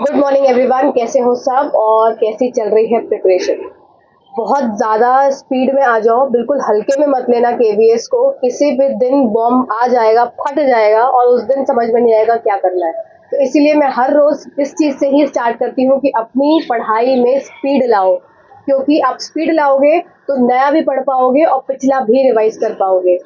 Good morning everyone, कैसे हो सब और कैसी चल रही है प्रिपरेशन। बहुत ज़्यादा स्पीड में आ जाओ, बिल्कुल हल्के में मत लेना केवीएस को। किसी भी दिन बॉम्ब आ जाएगा, फट जाएगा और उस दिन समझ में नहीं आएगा क्या करना है। तो इसीलिए मैं हर रोज़ इस चीज़ से ही स्टार्ट करती हूँ कि अपनी पढ़ाई में स्पीड लाओ, क्योंकि आप स्पीड लाओगे तो नया भी पढ़ पाओगे और पिछला भी रिवाइज कर पाओगे।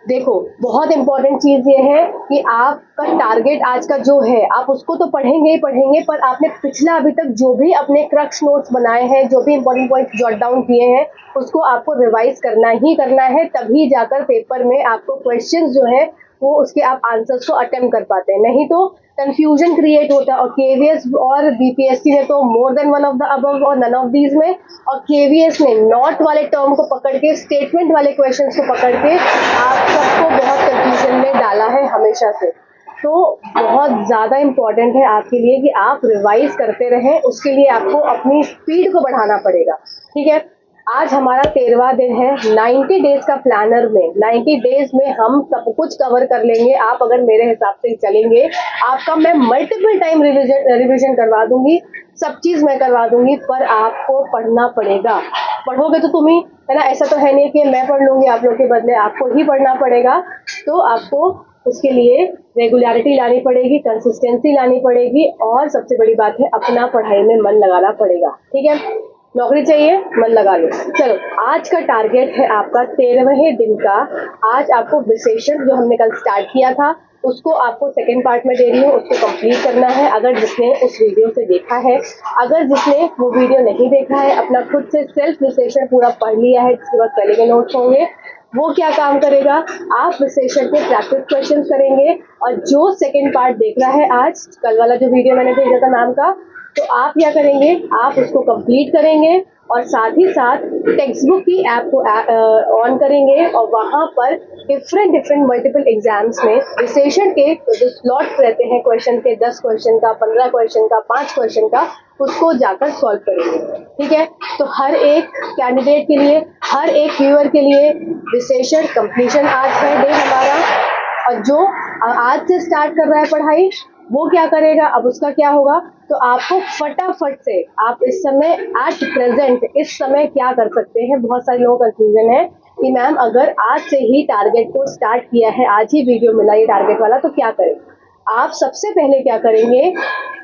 देखो, बहुत इंपॉर्टेंट चीज़ ये है कि आपका टारगेट आज का जो है, आप उसको तो पढ़ेंगे ही पढ़ेंगे, पर आपने पिछला अभी तक जो भी अपने क्रक्स नोट्स बनाए हैं, जो भी इंपॉर्टेंट पॉइंट जॉट डाउन किए हैं, उसको आपको रिवाइज करना ही करना है। तभी जाकर पेपर में आपको क्वेश्चंस जो है वो उसके आप आंसर्स को अटेम्प्ट कर पाते हैं, नहीं तो कंफ्यूजन क्रिएट होता है। और केवीएस और बीपीएससी ने तो more than one of the above और नन ऑफ दीज में, और केवीएस ने नॉट वाले टर्म को पकड़ के, स्टेटमेंट वाले क्वेश्चंस को पकड़ के आप सबको बहुत कंफ्यूजन में डाला है हमेशा से। तो बहुत ज़्यादा इम्पॉर्टेंट है आपके लिए कि आप रिवाइज करते रहें। उसके लिए आपको अपनी स्पीड को बढ़ाना पड़ेगा, ठीक है। आज हमारा 13वां दिन है 90 डेज का प्लानर में। 90 डेज में हम सब कुछ कवर कर लेंगे। आप अगर मेरे हिसाब से चलेंगे, आपका मैं मल्टीपल टाइम रिविजन करवा दूंगी, सब चीज़ मैं करवा दूंगी, पर आपको पढ़ना पड़ेगा। पढ़ोगे तो तुम ही, है ना। ऐसा तो है नहीं कि मैं पढ़ लूंगी आप लोग के बदले, आपको ही पढ़ना पड़ेगा। तो आपको उसके लिए रेगुलरिटी लानी पड़ेगी, कंसिस्टेंसी लानी पड़ेगी, और सबसे बड़ी बात है अपना पढ़ाई में मन लगाना पड़ेगा, ठीक है। नौकरी चाहिए, मन लगा लो। चलो, आज का टारगेट है आपका 13वें दिन का। आज आपको विशेषण जो हमने कल स्टार्ट किया था, उसको आपको सेकेंड पार्ट में दे रही हूँ, उसको कंप्लीट करना है। अगर जिसने उस वीडियो से देखा है, अगर जिसने वो वीडियो नहीं देखा है, अपना खुद से सेल्फ विशेषण पूरा पढ़ लिया है, जिसके बाद पहले के नोट्स होंगे, वो क्या काम करेगा, आप विशेषण के प्रैक्टिस क्वेश्चन करेंगे। और जो सेकेंड पार्ट देख रहा है आज, कल वाला जो वीडियो मैंने भेजा था मैम का, तो आप क्या करेंगे, आप उसको कंप्लीट करेंगे और साथ ही साथ टेक्स्ट बुक की ऐप को ऑन करेंगे, और वहाँ पर डिफरेंट मल्टीपल एग्जाम्स में विशेषण के जो स्लॉट्स रहते हैं क्वेश्चन के, 10 क्वेश्चन का, 15 क्वेश्चन का, 5 क्वेश्चन का, उसको जाकर सॉल्व करेंगे, ठीक है। तो हर एक कैंडिडेट के लिए, हर एक व्यूअर के लिए विशेषण कंप्लीशन आज है डे हमारा। और जो आज से स्टार्ट कर रहा है पढ़ाई, वो क्या करेगा, अब उसका क्या होगा, तो आपको फटाफट से आप इस समय एट प्रेजेंट इस समय क्या कर सकते हैं। बहुत सारे लोगों को कंफ्यूजन है कि मैम अगर आज से ही टारगेट को स्टार्ट किया है, आज ही वीडियो मिला ये टारगेट वाला, तो क्या करें। आप सबसे पहले क्या करेंगे,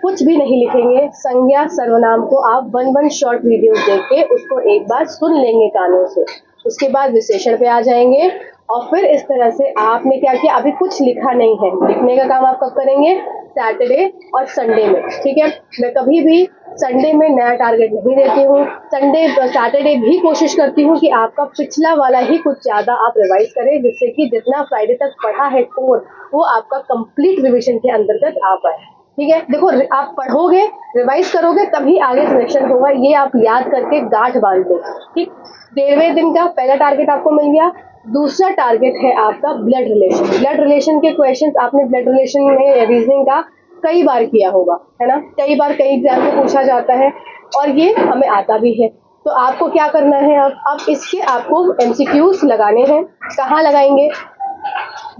कुछ भी नहीं लिखेंगे, संज्ञा सर्वनाम को आप 1 शॉर्ट वीडियो देख के उसको एक बार सुन लेंगे कानों से। उसके बाद विशेषण पे आ जाएंगे, और फिर इस तरह से आपने क्या किया, अभी कुछ लिखा नहीं है, लिखने का काम आप कब करेंगे, सैटरडे और संडे में, ठीक है। मैं कभी भी संडे में नया टारगेट नहीं देती हूँ। सैटरडे भी कोशिश करती हूँ कि आपका पिछला वाला ही कुछ ज़्यादा आप रिवाइज करें, जिससे कि जितना फ्राइडे तक पढ़ा है कोर, वो आपका कंप्लीट रिविजन के अंतर्गत आ पाए, ठीक है। देखो, आप पढ़ोगे, रिवाइज करोगे, तभी आगे सिलेक्शन होगा, ये आप याद करके गांठ बांध दो, ठीक। 13वें दिन का पहला टारगेट आपको मिल गया। दूसरा टारगेट है आपका ब्लड रिलेशन। ब्लड रिलेशन के क्वेश्चंस आपने ब्लड रिलेशन में रीजनिंग का कई बार किया होगा, है ना, कई बार कई एग्जाम में पूछा जाता है, और ये हमें आता भी है। तो आपको क्या करना है, अब इसके आपको एमसीक्यूज लगाने हैं। कहाँ लगाएंगे,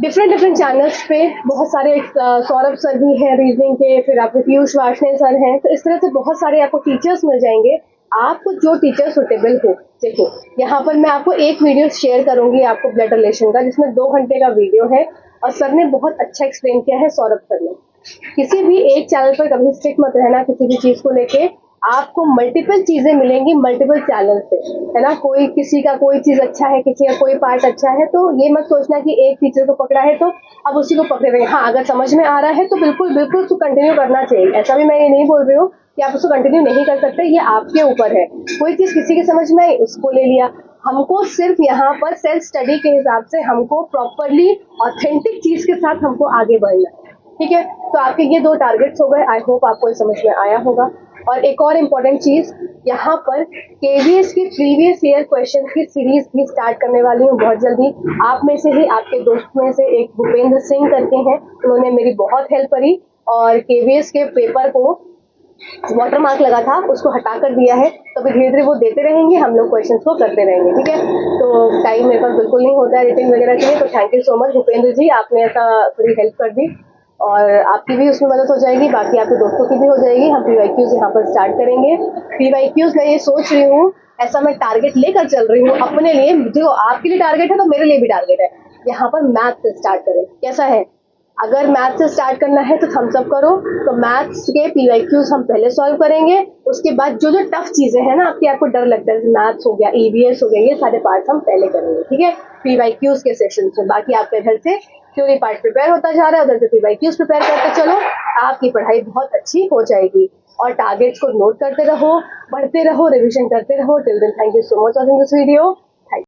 डिफरेंट चैनल्स पे बहुत सारे, सौरभ सर भी हैं रीजनिंग के, फिर आपके पीयूष वार्ष्णेय सर हैं, तो इस तरह से बहुत सारे आपको टीचर्स मिल जाएंगे। आपको जो टीचर सुटेबल हो, देखो यहाँ पर मैं आपको एक वीडियो शेयर करूंगी आपको ब्लड रिलेशन का, जिसमें 2 घंटे का वीडियो है, और सर ने बहुत अच्छा एक्सप्लेन किया है, सौरभ सर ने। किसी भी एक चैनल पर कभी स्टिक मत रहना किसी भी चीज को लेके, आपको मल्टीपल चीजें मिलेंगी मल्टीपल चैनल से, है ना। कोई किसी का कोई चीज अच्छा है, किसी का कोई पार्ट अच्छा है, तो ये मत सोचना कि एक टीचर को पकड़ा है तो अब उसी को पकड़े रहेंगे। हाँ, अगर समझ में आ रहा है तो बिल्कुल उसको कंटिन्यू करना चाहिए। ऐसा भी मैं ये नहीं बोल रही हूँ कि आप उसको कंटिन्यू नहीं कर सकते, ये आपके ऊपर है। कोई चीज किसी की समझ में आई, उसको ले लिया। हमको सिर्फ यहाँ पर सेल्फ स्टडी के हिसाब से हमको प्रॉपरली ऑथेंटिक चीज के साथ हमको आगे बढ़ना है, ठीक है। तो आपके ये 2 टारगेट्स हो गए। आई होप आपको ये समझ में आया होगा। और एक और इम्पोर्टेंट चीज, यहाँ पर केवीएस की प्रीवियस ईयर क्वेश्चन की सीरीज भी स्टार्ट करने वाली हूँ बहुत जल्दी। आप में से ही, आपके दोस्त में से एक भूपेंद्र सिंह करके हैं, उन्होंने मेरी बहुत हेल्प करी, और केवीएस के पेपर को वाटर मार्क लगा था उसको हटा कर दिया है। तो धीरे धीरे वो देते रहेंगे, हम लोग क्वेश्चन को करते रहेंगे, ठीक है। तो टाइम मेरे पास बिल्कुल नहीं होता है रेटिंग वगैरह के लिए, तो thank you so much Bhupendra ji, आपने ऐसा थोड़ी हेल्प कर दी। और आपकी भी उसमें मदद हो जाएगी, बाकी आपके दोस्तों की भी हो जाएगी। हम PYQs यहाँ पर स्टार्ट करेंगे। PYQs मैं ये सोच रही हूँ, ऐसा मैं टारगेट लेकर चल रही हूँ अपने लिए, जो आपके लिए टारगेट है तो मेरे लिए भी टारगेट है। यहाँ पर मैथ से स्टार्ट करें, कैसा है? अगर मैथ से स्टार्ट करना है तो थम्स अप करो। तो मैथ्स के PYQs हम पहले सॉल्व करेंगे, उसके बाद जो जो टफ चीजें हैं ना आपकी, आपको डर लगता है, मैथ्स हो गया, EVS हो गया, ये सारे पार्ट हम पहले करेंगे, ठीक है, PYQs के सेशन में। बाकी आपके इधर से थ्योरी पार्ट प्रिपेयर होता जा रहा है, उधर से PYQs प्रिपेयर करते चलो, आपकी पढ़ाई बहुत अच्छी हो जाएगी। और टारगेट्स को नोट करते रहो, पढ़ते रहो, रिविजन करते रहो। Till then, thank you so much watching this video.